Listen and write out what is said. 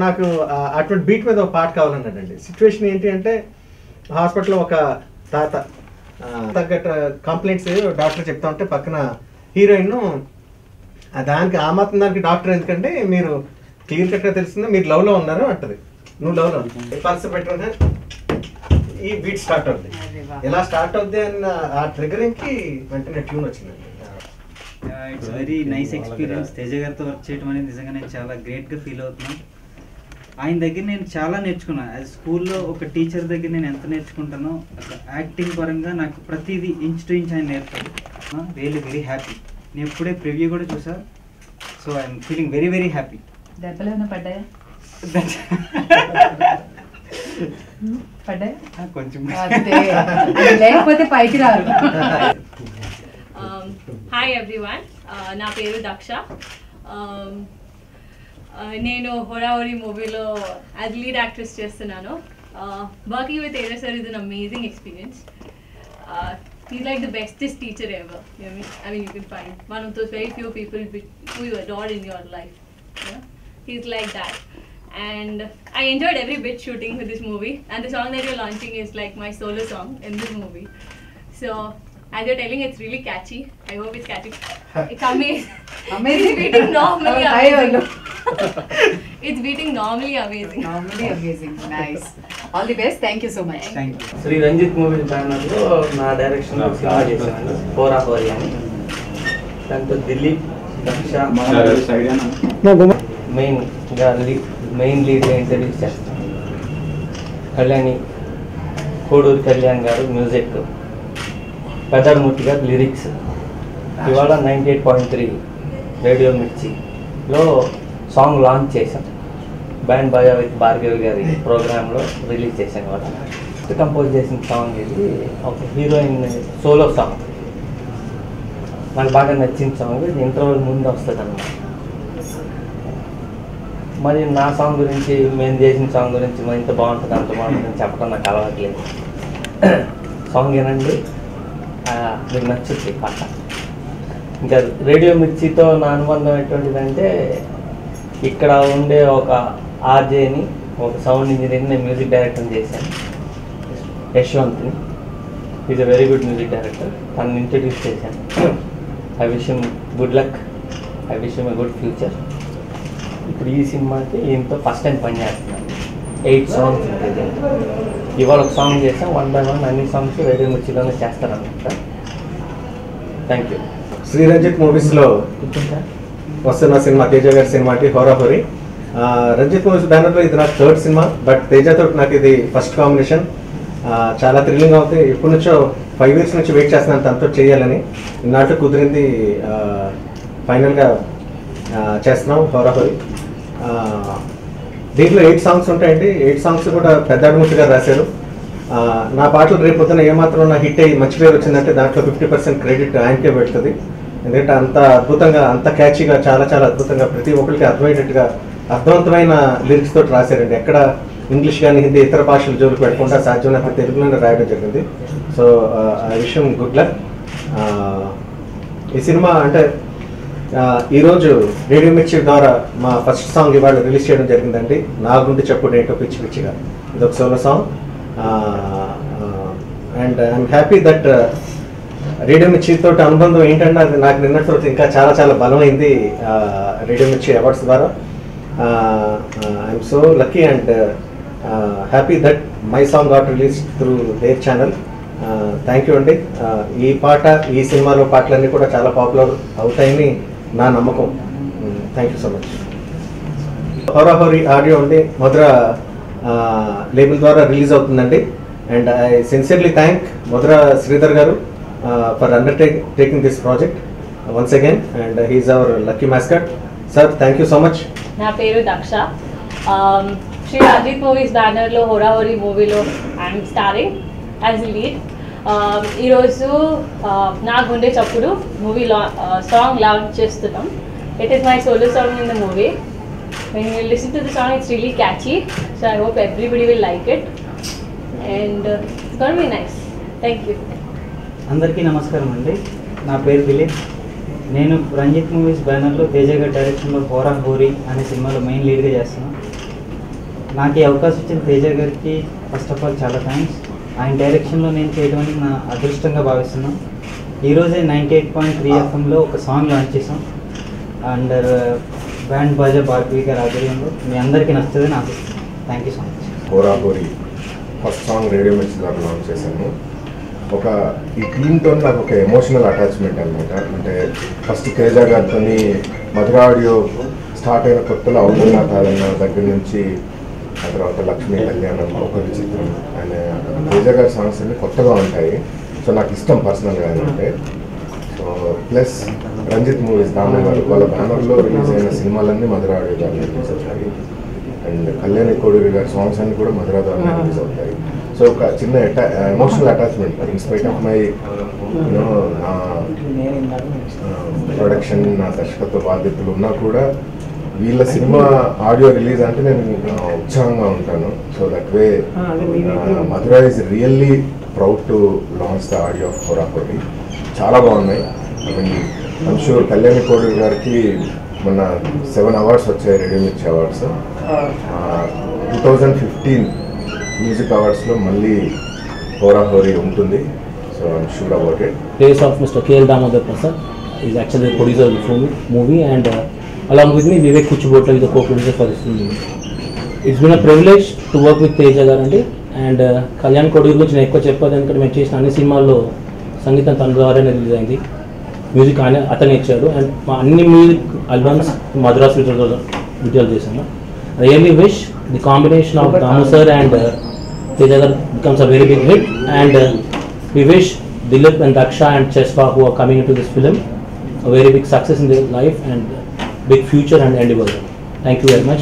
నాకు అటువంటి బీట్ మీద ఒక పాట కావాలన్నాడండి. సిచ్యువేషన్ ఏంటి అంటే హాస్పిటల్లో ఒక తాత తగ్గట్టు కంప్లైంట్స్ డాక్టర్ చెప్తా ఉంటే పక్కన హీరోయిన్ దానికి ఆ మాత్రం దానికి డాక్టర్ ఎందుకంటే మీరు క్లియర్ కట్గా తెలుస్తుందా మీరు లవ్లో ఉన్నారు అంటది. నువ్వు లవ్లో పర్స్ పెట్టుకుంటే ఈ బీట్ స్టార్ట్ అవుద్ది. ఎలా స్టార్ట్ అవుద్ది అన్న ఆ ట్రిగరింగ్కి వెంటనే ట్యూన్ వచ్చిందండి. It's very nice experience. Teja గారితో వర్క్ చేయడం అనేది నిజంగా నేను చాలా గ్రేట్గా ఫీల్ అవుతున్నాను. ఆయన దగ్గర నేను చాలా నేర్చుకున్నాను. యాజ్ స్కూల్లో ఒక టీచర్ దగ్గర నేను ఎంత నేర్చుకుంటానో యాక్టింగ్ పరంగా నాకు ప్రతిదీ ఇంచ్ టు ఇంచ్ ఆయన నేర్పాడు. Really very happy. నేను ఎప్పుడే ప్రివ్యూ కూడా చూసా. So I'm feeling very very happy. దెబ్బలు ఏమైనా పడ్డాయా? పడ్డాయా కొంచెం, లేకపోతే పైకి రారు. హాయ్ ఎవ్రీవన్, నా పేరు దక్ష. నేను హోరాహోరీ మూవీలో యాజ్ లీడ్ యాక్ట్రెస్ చేస్తున్నాను. Working with Teja sir is an amazing experience. He's like the bestest teacher ever. You know, I mean, you can find one of those very few people who you adore in your life. Yeah? He's like that. And I enjoyed every bit shooting with this movie. And the song that you're launching is like my solo song in this movie. So, as you're telling, it's really catchy. I hope it's catchy. It's amazing. Amazing. It's beating normally amazing. It's beating normally amazing. Normally amazing. Nice. All the best. Thank you so much. Thank you. Shri Ranjith movie బ్యానర్లో నా డైరెక్షన్లో సినిమా చేశాను హోరాహోరీ అని. దాంతో Dileep, Daksha main లీడ్గా introduce చేస్తాను. కళ్యాణి, కోడూరు కళ్యాణ్ గారు మ్యూజిక్, పెదర్మూర్తి గారు లిరిక్స్. ఇవాళ 98.3 రేడియో మిర్చిలో సాంగ్ లాంచ్ చేశాం. బ్యాండ్ బాజా విత్ భార్గవి గారి ప్రోగ్రాంలో రిలీజ్ చేశాను. ఇవాళ కంపోజ్ చేసిన సాంగ్ ఇది ఒక హీరోయిన్ సోలో సాంగ్. నాకు బాగా నచ్చిన సాంగ్. ఇది ఇంటర్వెల్ ముందు వస్తుంది అన్నమాట. మరి నా సాంగ్ గురించి, మేము చేసిన సాంగ్ గురించి మరి ఇంత బాగుంటుంది అంత బాగుంటుందని చెప్పడం నాకు అలవాట్లేదు. సాంగ్ ఏనండి, మీకు నచ్చుద్ది పాట. ఇంకా రేడియో మిర్చితో నా అనుబంధం ఎటువంటిదంటే, ఇక్కడ ఉండే ఒక ఆర్జేని, ఒక సౌండ్ ఇంజనీర్ని నేను మ్యూజిక్ డైరెక్టర్ చేశాను, యశ్వంత్ని. Is a very good music director. తనని ఇంట్రడ్యూస్ చేశాను. I wish him good luck, I wish him a good future. ఇప్పుడు ఈ సినిమాకి ఈయనతో ఫస్ట్ టైం పనిచేస్తున్నాను. 8 సాంగ్స్ ఉంటుంది. ఇవాళ ఒక సాంగ్ చేసాం. 1 by 1 అన్ని సాంగ్స్ రేడియో మిర్చిలోనే చేస్తారన్నమాట. Thank you. శ్రీ రంజిత్ మూవీస్లో వస్తున్న సినిమా తేజ గారి సినిమాకి హోరాహోరీ. రంజిత్ మూవీస్ బ్యానర్లో ఇది నాకు 3rd సినిమా. బట్ తేజతో నాకు ఇది ఫస్ట్ కాంబినేషన్. చాలా థ్రిల్లింగ్ అవుతుంది. ఇప్పటి నుంచో 5 years నుంచి వెయిట్ చేస్తున్నాను తనతో చేయాలని. నాటు కుదిరింది. ఫైనల్గా చేస్తున్నాం హోరాహోరీ. దీంట్లో 8 సాంగ్స్ ఉంటాయండి. 8 సాంగ్స్ కూడా పెద్దాడమూర్తి గారు రాశారు. నా పాటలు రేపు పొద్దున ఏమాత్రం నా హిట్ అయ్యి మంచి పేరు వచ్చిందంటే దాంట్లో 50% క్రెడిట్ ఆయనకే పెడుతుంది. ఎందుకంటే అంత అద్భుతంగా, అంత క్యాచీగా, చాలా చాలా అద్భుతంగా ప్రతి ఒక్కరికి అర్థమయ్యేటట్టుగా అర్థవంతమైన లిరిక్స్ తోటి రాశారండి. ఎక్కడ ఇంగ్లీష్ కానీ హిందీ ఇతర భాషలు జోలికి పెట్టకుండా సాధ్యమైనంత తెలుగులోనే రాయడం జరిగింది. సో ఆ విషయం గుడ్ లక్. ఈ సినిమా అంటే ఈరోజు రేడియో మిర్చి ద్వారా మా ఫస్ట్ సాంగ్ ఇవాళ రిలీజ్ చేయడం జరిగిందండి. నా గుండె చప్పుడు ఏంటో పిచ్చి పిచ్చిగా. ఇది ఒక solo song. And I'm happy that radio మిర్చితో అనుబంధం ఏంటంటే అది నాకు నిన్నటి తర్వాత ఇంకా చాలా చాలా బలమైంది రేడియో మిర్చి అవార్డ్స్ ద్వారా. I'm so lucky and happy that my song got release through their channel. Thank you అండి. ఈ పాట, ఈ సినిమాలో పాటలన్నీ కూడా చాలా పాపులర్ అవుతాయని నా నమ్మకం. Thank you so much. Horahori audio అండి మధుర లేబుల్ ద్వారా రిలీజ్ అవుతుందండి. And I sincerely thank Madhura Sridhar గారు for undertaking this project once again. And he's our lucky mascot. Sir thank you so much. నా పేరు దక్ష. శ్రీ రంజిత్ మూవీస్ బ్యానర్లో హోరాహోరీ మూవీలో I'm starring as a lead. ఈరోజు నా గుండె చప్పుడు మూవీ సాంగ్ లాంచ్ చేస్తున్నాం. It is my solo song in the movie. When you listen to the song, it's really catchy. So I hope everybody will like it. And it's going to be nice. Thank you. అందరికీ నమస్కారం అండి. నా పేరు దిలీప్. నేను Ranjith movies బ్యానర్లో తేజ గారి డైరెక్షన్లో హోరాహోరీ అనే సినిమాలో మెయిన్ లీడ్గా చేస్తున్నాను. నాకు ఈ అవకాశం ఇచ్చిన తేజ గారికి ఫస్ట్ ఆఫ్ ఆల్ చాలా థ్యాంక్స్. ఆయన డైరెక్షన్లో నేను చేయడం అనేది నా అదృష్టంగా భావిస్తున్నాను. ఈరోజే 98.3 FMలో ఒక సాంగ్ లాంచ్ చేసాం అండర్ బ్యాండ్ బాజా భార్గవి గారి ఆధ్వర్యంలో. మీ అందరికీ నచ్చుతుందని ఆశిస్తున్నాను. Thank you so much. Horahori first song radio Mirchi ద్వారా లాంచ్ చేశాను. ఈ టీంతో నాకు ఒక ఎమోషనల్ అటాచ్మెంట్ అనమాట. అంటే ఫస్ట్ తేజ గారితో మధుర ఆడియో స్టార్ట్ అయిన కొత్తలో అవుతున్నా కాదన్న దగ్గర నుంచి ఆ తర్వాత లక్ష్మీ కళ్యాణం, ఒక విచిత్రం అనే తేజ గారి సాంగ్స్ అన్ని కొత్తగా ఉంటాయి. సో నాకు ఇష్టం పర్సనల్గా అంటే. సో ప్లస్ రంజిత్ మూవీస్ దాని గారు వాళ్ళ బ్యానర్లో రిలీజ్ అయిన సినిమాలన్నీ మధుర ఆడియో ద్వారా రిలీజ్ అవుతాయి. అండ్ కళ్యాణి కోడూరి గారి సాంగ్స్ అన్ని కూడా మధుర ద్వారా రిలీజ్ అవుతాయి. సో ఒక చిన్న emotional attachment in spite of my నా ప్రొడక్షన్, నా దర్శకత్వ బాధ్యతలు ఉన్నా కూడా వీళ్ళ సినిమా ఆడియో రిలీజ్ అంటే నేను ఉత్సాహంగా ఉంటాను. So that way Madhura is really proud to launch the audio of Horahori. చాలా బాగున్నాయి. ఐమ్ షూర్ కళ్యాణి కోడూరి గారికి మొన్న 7 అవార్డ్స్ వచ్చాయి, రేడియో మిర్చి అవార్డ్స్. 2015 మ్యూజిక్ అవార్డ్స్లో మళ్ళీ హోరాహోరీ ఉంటుంది. So I'm sure about it. Place of Mr. K.L. Damodar Prasad is actually the producer of the movie, and along with me Vivek Kuchibotla is the co-producer for this movie. It's been a privilege to work with Teja Garandi, and Kalyan Koduri గురించి నేను ఎక్కువ చెప్పాలి ఎందుకంటే మేము చేసిన అన్ని సినిమాల్లో సంగీతం తన ద్వారానే రిలీజ్ అయింది. మ్యూజిక్ అతనే ఇచ్చాడు. అండ్ మా అన్ని మ్యూజిక్ ఆల్బమ్స్ మద్రాస్ విడుదల చేశాను. I really wish the combination of Damu sir and Teja Gar becomes a very big hit, and we wish Dilip and Daksha and Chespa who are coming into this film a very big success in their life and big future and endeavor. Thank you very much.